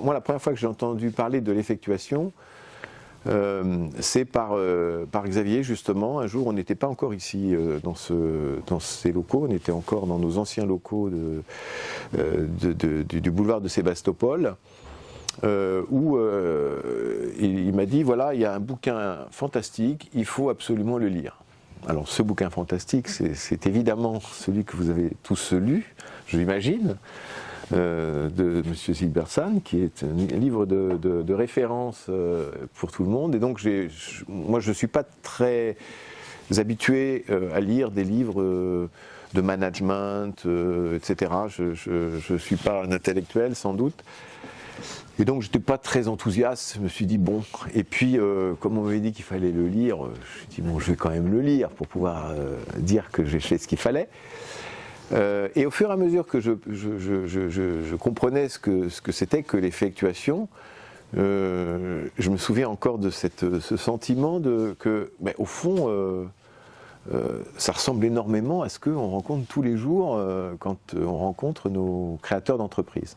Moi, la première fois que j'ai entendu parler de l'effectuation, c'est par Xavier, justement. Un jour, on n'était pas encore ici dans ces locaux, on était encore dans nos anciens locaux du boulevard de Sébastopol, où il m'a dit, voilà, il y a un bouquin fantastique, il faut absolument le lire. Alors ce bouquin fantastique, c'est évidemment celui que vous avez tous lu, je l'imagine, de M. Silbersan, qui est un livre de référence pour tout le monde. Et donc moi je ne suis pas très habitué à lire des livres de management, etc. Je ne suis pas un intellectuel sans doute. Et donc je n'étais pas très enthousiaste, je me suis dit bon, et puis comme on m'avait dit qu'il fallait le lire, je me suis dit bon, je vais quand même le lire pour pouvoir dire que j'ai fait ce qu'il fallait. Et au fur et à mesure que je comprenais ce que c'était que l'effectuation, je me souviens encore de ce sentiment que, au fond, ça ressemble énormément à ce qu'on rencontre tous les jours quand on rencontre nos créateurs d'entreprises.